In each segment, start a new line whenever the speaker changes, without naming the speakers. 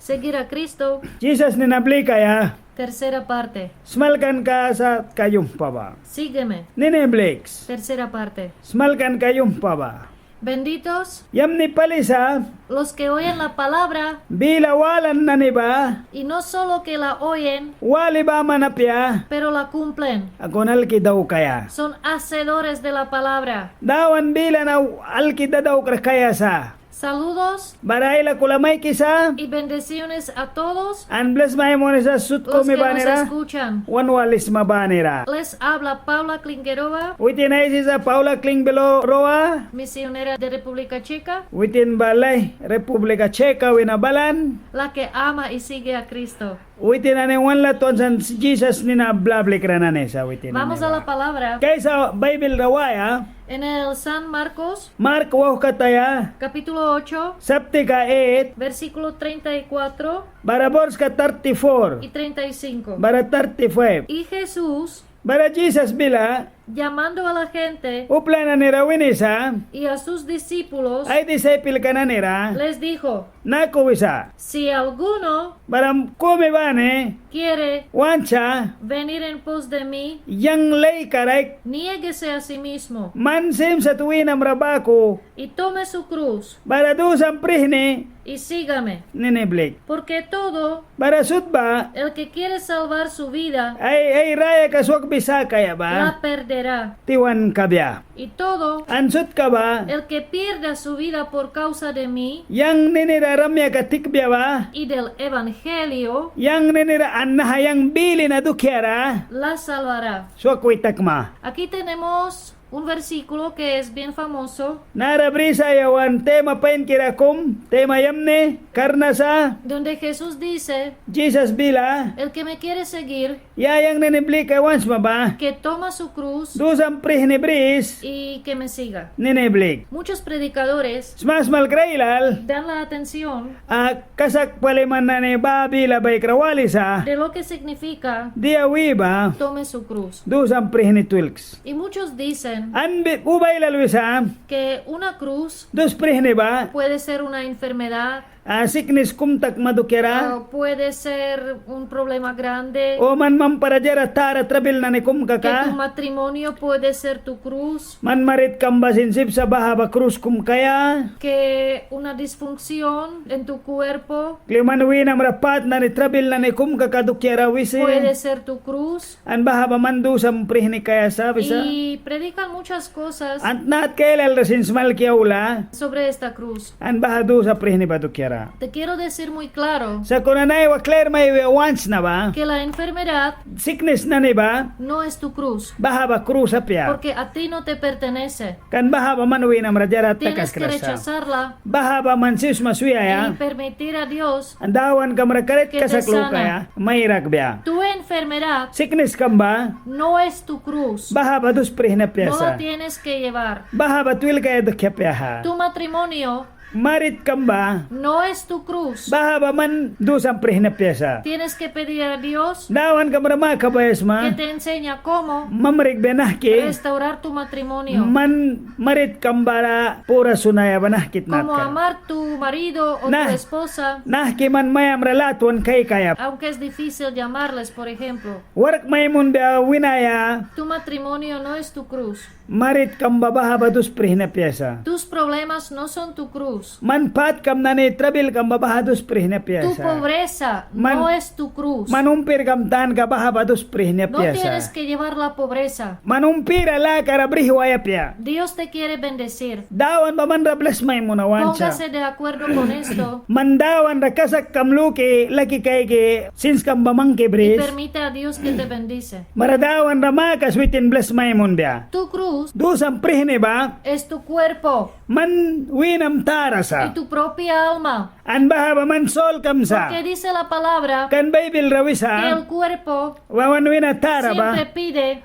Seguir a Cristo.
Jesus ninabli kaya,
Tercera parte.
smalkan ka sa kayong paba.
Sígueme.
Nineblix,
Tercera parte.
smalkan kayong paba.
Benditos
Yam ni palisa,
los que oyen la palabra
bilawalan na ni ba,
y no solo que la oyen,
wali ba manapya,
pero la cumplen.
ako nalki daw kaya.
Son hacedores de la palabra.
Dawan bila na alkida daw kaya sa.
Saludos
Barayla kulamay kisa,
y bendiciones a todos
an bless may mo sa sut ko
los
mi
que nos
banera,
escuchan.
wan walis mabanera.
Les habla Paula Klingerova,
Witin ay sa Paula Klingbelo Roa,
misionera de República Checa,
witin balay, Republika Czeka winabalan,
la que ama y sigue a Cristo.
witin ane wan laton san si Jesus ni na blablik ranane sa witin.
Vamos a la palabra.
Kaysa Bible rawaya,
En el San Marcos,
Mark waw kataya,
capítulo 8,
Sapti ka 8,
versículo 34
barabors ka 34,
y 35.
bara 35.
Y Jesús,
Bara Jesus bila,
llamando a la gente
upla na nira winisa,
y a sus discípulos,
ay disciple ka na nira,
les dijo,
naku wisa.
si alguno
Baram kome bane,
quiere
wancha,
venir en pos de mí,
yang lay karek,
niéguese a sí mismo
mansim sa tuwinam rabako,
y tome su cruz
bara dusang prihni,
y sígame.
niniblik.
Porque todo
Bara sutba,
el que quiere salvar su vida
ay raya kaswag bisa kaya
la
ba,
perderá.
tiwan kabya.
Y todo
Ansut ka ba,
el que pierda su vida por causa de mí
yang niniraramya ka tikbya ba,
y del Evangelio,
yang ninira annahayang bili na dukyara,
la salvará.
swakwitakma.
Aquí tenemos un versículo que es bien famoso,
Narabrisa yawan tema pain kirakum, tema yamne, karna sa,
donde Jesús dice,
Jesus bila,
el que me quiere seguir,
yayang niniblik ka once ba,
que toma su cruz
dusang prihni bris,
y que me siga.
niniblik.
Muchos predicadores
Smas malgrailal,
dan la atención
kasak paliman na ni babila bay krawali sa,
de lo que significa
dia wiba,
tome su cruz.
dusang prihni twilks.
Y muchos dicen
Anbi ubay lalwisa,
que una cruz
dus prihni ba,
puede ser una enfermedad,
sickness kumtak madukera,
puede ser un problema grande,
o man mamparajara tara trabil na ni kum
que tu
kaka,
matrimonio puede ser tu cruz,
man marit kambasinsip sa bahaba krus kum kaya,
que una disfunción en tu cuerpo
kliman winam rapat na ni trabil na ni kum kakadukyara wisi,
puede ser tu cruz.
an bahaba mandu sa prihni kaya sa bisa,
Y predican muchas cosas
ant naat kailal rasin smal kiyaula,
sobre esta cruz.
an bahadu sa prihni padukyara.
Te quiero decir muy claro
Sa kunanay wa clear may once na ba,
que la enfermedad
sickness na ni ba,
no es tu cruz,
bahaba krus apya,
porque a ti no te pertenece.
kan bahaba man winam rajara
Tienes
takas
que
krasa.
rechazarla
Bahaba man sis masuya ya,
y permitir a Dios.
andawan kamarakaret
Que te
kasaklo
sana.
kaya, mayrak biya.
Tu enfermedad
Sickness kamba,
no es tu cruz,
bahaba dus prihna
no la
pyasa.
tienes que llevar.
Bahaba twil kaya dukya pyaha.
Tu matrimonio
Marit kamba,
no es tu cruz.
bahaba man dusang prihna pyasa.
Tienes que pedir a Dios
Dawan kamarama kabayas
que
ma,
te enseña cómo
mamrik benahki,
restaurar tu matrimonio,
man marit kambara pura sunaya banahkit
cómo
natka.
amar tu marido o
Nah.
tu esposa,
Nahki man mayam relatuan kay kaya.
aunque es difícil llamarles, por ejemplo.
Warak maymun biya winaya,
Tu matrimonio no es tu cruz.
marit kamba bahaba dus prihna pyasa.
Tus problemas no son tu cruz.
Manpat kam na ni trabil kam babahadus prihna
Tu
pyasa.
pobreza
Man-
no es tu cruz.
Manumpir kam tan ka bahabadus prihna
No tienes
pyasa.
que llevar la pobreza.
Manumpir ala kara brihwaya pya.
Dios te quiere bendecir.
Dawan ba man rables may muna wancha.
Póngase de acuerdo con esto
Mandawan rakasak kam luki laki kay ki since kam
y
bamangke bris.
permite a Dios que te bendice.
Maradawan ramakas witin bless may mun bya.
Tu cruz
Dusang prihne ba?
es tu cuerpo
Man winam
y
tarasa.
tu propia alma.
An bahaba man sol kam sa.
Porque dice la palabra
Kan Bible
que
rawisa.
el cuerpo
Wawan wina tara
siempre
ba?
pide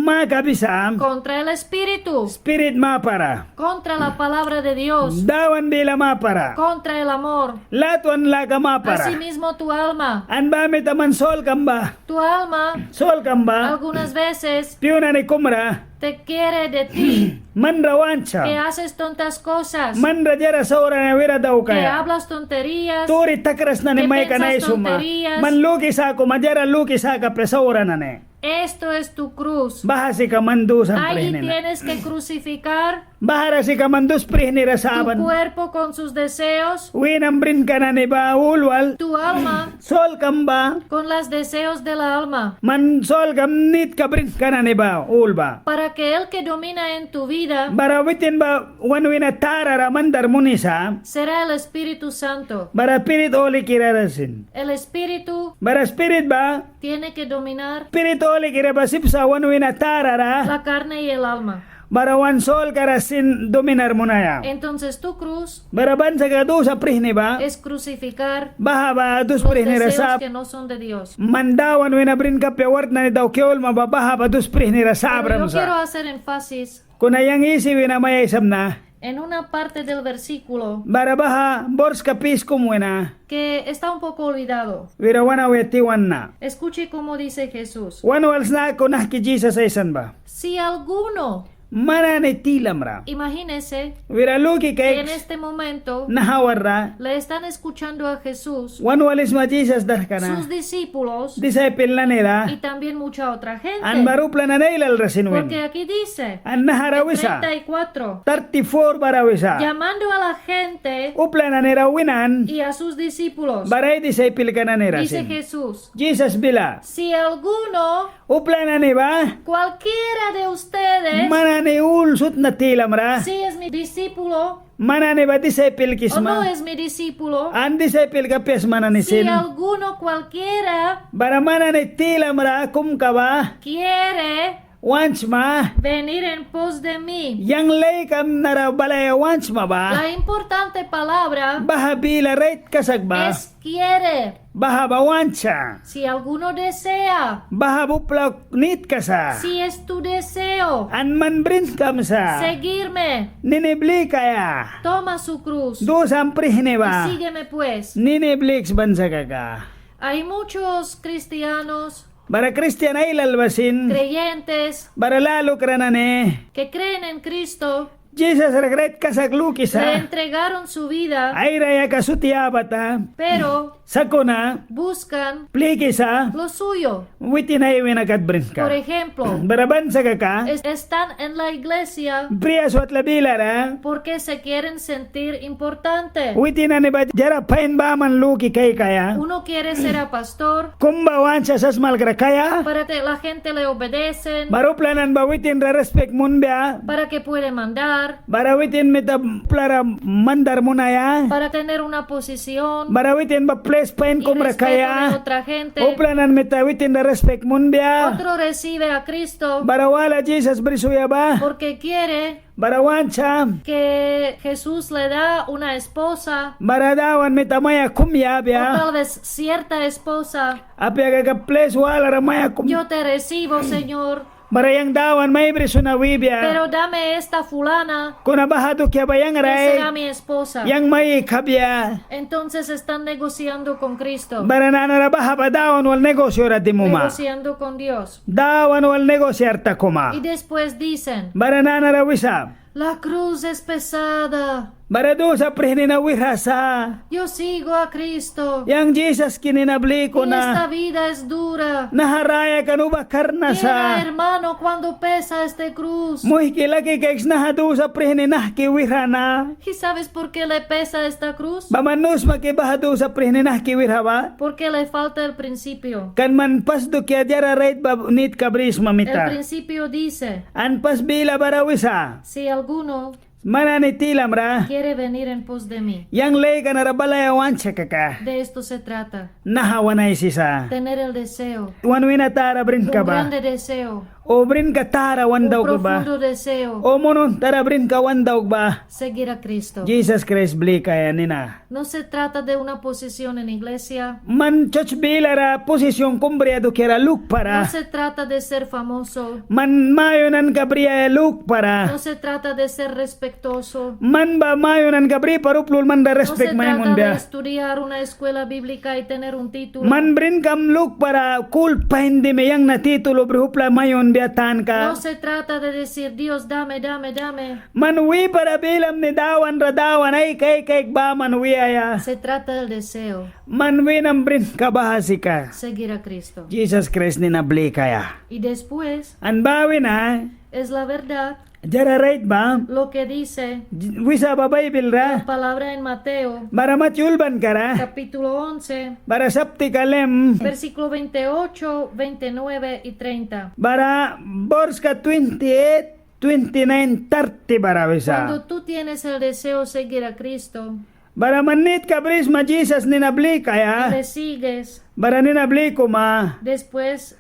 Makabisa.
contra el espíritu,
Spirit mapara.
contra la palabra de Dios,
Dawan bila mapara.
contra el amor.
Latuan laga mapara.
Asimismo tu alma.
An bami taman sol kamba.
Tu alma
Sol kamba.
algunas veces
Piuna ni kumra.
te quiere de ti
man
que
rawancha,
haces tontas cosas,
man rajara saura na wira daw
que
kaya.
hablas tonterías,
Turi takras na ni
que
may kanay
piensas
suma.
tonterías.
Man luki sa ako, majara luki sa ka pesaura na ne.
esto es tu cruz.
Bahasi ka mandu sa
Allí
prihni na.
tienes que crucificar
Bahara si ka mandus prihni ra
tu
saban.
cuerpo con sus deseos,
Winambrin ka na ni ba ulwal.
tu alma
Sol kamba.
con los deseos de la alma,
Man sol kam nit ka brin ka na ni ba ulba.
para que el que domina en tu vida
Barawitin ba wanwina tara ra mandar munisa.
será el Espíritu Santo.
Bara pirit oli kirarasin.
El Espíritu
Bara spirit ba?
tiene que dominar
Spirit oli kirabasip sa wanwina tara ra.
la carne y el alma.
Bara wan sol karasin dominar mo na ya.
Entonces tu cruz
Bara ban sa gado sa prihni ba?
es crucificar
Baha ba dus
los
prihni ra
deseos
sap.
que no son de Dios.
Mandawan wina brin ka pewart na ni daw keol mababaha ba dus prihni ra
Pero yo
sabram
quiero
sa.
hacer énfasis
Kung ayang isi wina mayayasam na.
en una parte del versículo
Bara baha bors kapis kumwena.
que está un poco olvidado.
Wira wana wetiwan na.
Escuche cómo dice Jesús.
Wan wals na ko nah ki Jesus aysan ba.
Si alguno,
Mana ni tilam ra.
imagínese
Wira luki
que en
kay
este momento
nahawar ra.
le están escuchando a Jesús,
Wan walis ma Jesus dar ka na.
sus discípulos
Disciple na nila.
y también mucha otra
An
gente.
barupla na nailal rasinwin.
Porque aquí dice,
An naharawisa.
34,
34 barawisa.
llamando a la gente
Upla na nirawinan.
y a sus discípulos,
Baray disciple ka na
dice
nirasin.
Jesús,
Jesus bila.
si alguno,
Upla na ni ba?
cualquiera de ustedes,
Mana ni ulsut na tilam ra.
si es mi discípulo
Mana ni ba disciple
o no
kisma?
es mi discípulo,
An disciple ka pes mana ni
si
sin.
alguno cualquiera
Bara mana ni tilam ra kum ka ba?
quiere
Once ma.
venir en pos de mí.
Yang lay kam nara balaya once ma ba?
La importante palabra
Baha bila right kasag ba?
es quiere.
Baha ba wancha?
Si alguno desea,
Baha bupla nit kasa?
si es tu deseo,
An man brin kam sa?
seguirme,
Ninibli kaya?
toma su cruz
Do samprihne
y
ba?
sígueme pues.
Niniblix bansa kaka?
Hay muchos cristianos,
Bara Christian ay lalbasin.
creyentes,
Bara lalo kranane.
que creen en Cristo,
Jesus regret kasag
le
lukisa.
entregaron su vida,
Ay raya kasutia bata.
pero
Sakona.
buscan
Plikisa.
lo suyo.
Witin ay winakadbrin ka.
Por ejemplo,
Bara bansa kaka?
están en la iglesia
Priya swat labila ra.
porque se quieren sentir importante.
Witin ani ba jara pain ba man luki kay kaya?
Uno quiere ser a pastor
Kumba wansa sasmal kra kaya?
para que la gente le obedecen,
Baro planan ba witin ra respect mun bia?
para que puede mandar,
Bara witin meta plara mandar munaya?
para tener una posición
Bara witin ba place pain
y
kumra
respeto de
kaya?
otra gente.
O planan meta witin ra respect mun bia?
Otro recibe a Cristo
Bara wala Jesus brisuya ba?
porque quiere
Bara wancha?
que Jesús le da una esposa
Bara dawan meta maya kumya
o
bia?
tal vez cierta esposa.
Apya ka place wala ra maya kum.
Yo te recibo, Señor,
Bara yang dawan may brisuna wibya.
pero dame esta fulana
Kuna bahado kya bayang
que será
ray?
mi esposa.
Yang may kabya.
Entonces están negociando con Cristo,
Bara na baha ba dawan wal negosyo rati mo ma.
negociando con Dios.
Dawan wal negosyo arta kuma.
Y después dicen,
Bara na wisa.
la cruz es pesada,
Bara do sa prihni na wirasa.
yo sigo a Cristo,
Yang Jesus kininabli ko
y esta
na.
vida es dura.
Naharaya kanuba karna
Mira,
sa.
hermano, cuando pesa este cruz.
Muhikilaki keks nahado sa prihni nahki wirana.
¿Y sabes por qué le pesa esta cruz?
Bamanus makibahado sa prihni nahki wirhawa.
Porque le falta el principio.
Kan man pasdo kya jara right ba nit kabris
El
mamita.
principio dice,
An pas bila barawisa.
si alguno
Mana ni tilam ra.
quiere venir en pos de mí,
Yang lay ka narabalaya wancha kaka.
de esto se trata.
Nahawanay sisa.
Tener el deseo,
Wanwina tara brin
un
ka ba?
grande deseo,
O brin ka tara
un
wandaw ka ba?
profundo deseo,
O monon tara brin ka wandaw ba?
seguir a Cristo.
Jesus Christ bli kaya nina.
No se trata de una posición en iglesia,
Man church bila ra posisyon kumbriado kira look
no
para.
se trata de ser famoso,
Man mayonan kabriya look para.
no se trata de ser respetuoso,
Man ba mayonan kabri paruplul man da
no se
respect may
trata
mun
de
biya.
estudiar una escuela bíblica y tener un título.
Man brin kam look para cool pa hindi may yang na titulo brihupla mayon biatan ka.
No se trata de decir, Dios, dame, dame, dame.
Manwi para bilam ni dawan radawan ay kay ba manwi aya.
Se trata del deseo,
Manwi ng brin kabahasi ka.
seguir a Cristo.
Jesus Christ ni nabli kaya.
Y después,
An bawi na,
es la verdad
jara right ba?
lo que dice
Wisa ba Bible ra?
la palabra en Mateo,
Maramat yulban ka ra?
capítulo 11,
Bara sapti kalem.
versículo 28, 29 y 30.
Bara bors ka 28, 29, 30 bara wisa.
Cuando tú tienes el deseo de seguir a Cristo
Bara manit ka bris ma Jesus ni nabli
y
kaya.
le sigues,
Bara ni nabli ko ma.
después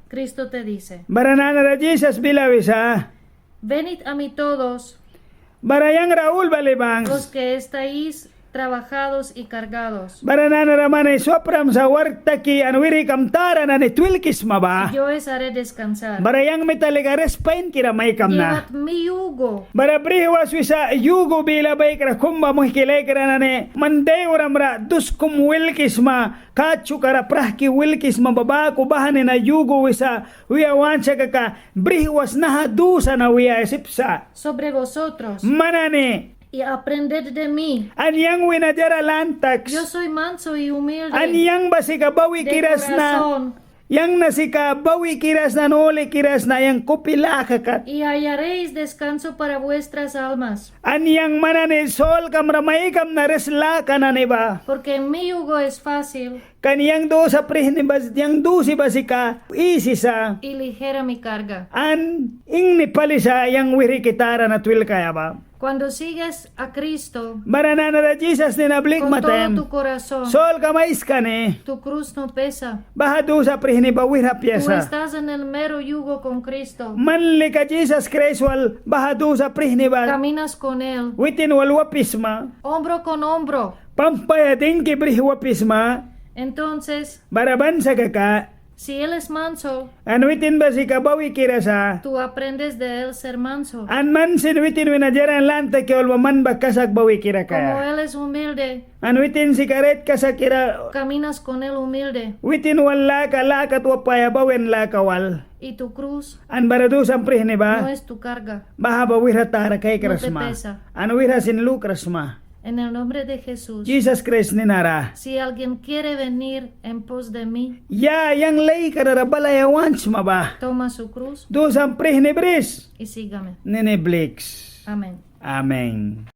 Cristo te dice,
Bara nanara Jesus bila wisa.
venid a mí todos
Bara yang Raul balibang.
los que estáis trabajados y cargados,
Bara nanara manay sopram sa warta ki anwiri kamtara na ni twilkis ma ba.
y yo os haré descansar.
Bara yang metaliga respain kira may kam na.
Llevad mi yugo
Bara briwas wisa yugo bila bay kara kumba mo hikilay kara na ni manday oram ra dus kum wilkis ma kachu kara prahki wilkis ma baba ko bahane na yugo wisa wiya wansa kaka briwas na dusa na wiya sipsa
sobre vosotros
manane
y aprended de mí.
anyang winadera lantax
Yo soy manso y humilde
anyang basika bawi
de
kiras na
corazón,
yang nasika bawi kiras na nole kiras na yang kupila kakat
y hallaréis descanso para vuestras almas,
anyang manane sol kamramay kam na resla kanane ba
porque mi yugo es fácil
kaniyang do sa prihni bas yang do si basika isi sa
y ligera mi carga.
an ing ni palisa yang wiri kitara na twil kaya ba
Cuando sigues a Cristo
baranana na Jesus ni nablik
con todo
matem
tu corazón,
sol kamais kane
tu cruz no pesa.
bahado sa prihni ba wira
Tú
piasa
estás en el mero yugo con Cristo.
manli ka Jesus Christ wal bahado sa prihni ba
Caminas con Él,
witin wal wapisma
hombro con hombro.
pampaya din ki brihi wapisma
Entonces,
baraban sa kaka
si Él es manso,
anwitin ba si kabawi kirasa
tú aprendes de Él ser manso.
an man sin witin winajaran lanta ki wal man ba kasak bawi kira
Como
kaya
Él es humilde,
an witin si karet kasak kira
caminas con Él humilde.
witin wal laka wapaya bawen laka wal
Y tu cruz
an baradu sa prihni
no
ba
es tu carga.
baha ba wira tara kay
No te
krasma
pesa.
an wira sin lukrasma
En el nombre de Jesús,
Jesus Christ ni nara
si alguien quiere venir en pos de mí,
ya yang lay karara balaya wans ma ba
toma su cruz
do sa prihni bris
y sígame.
nene blix
Amén.
amen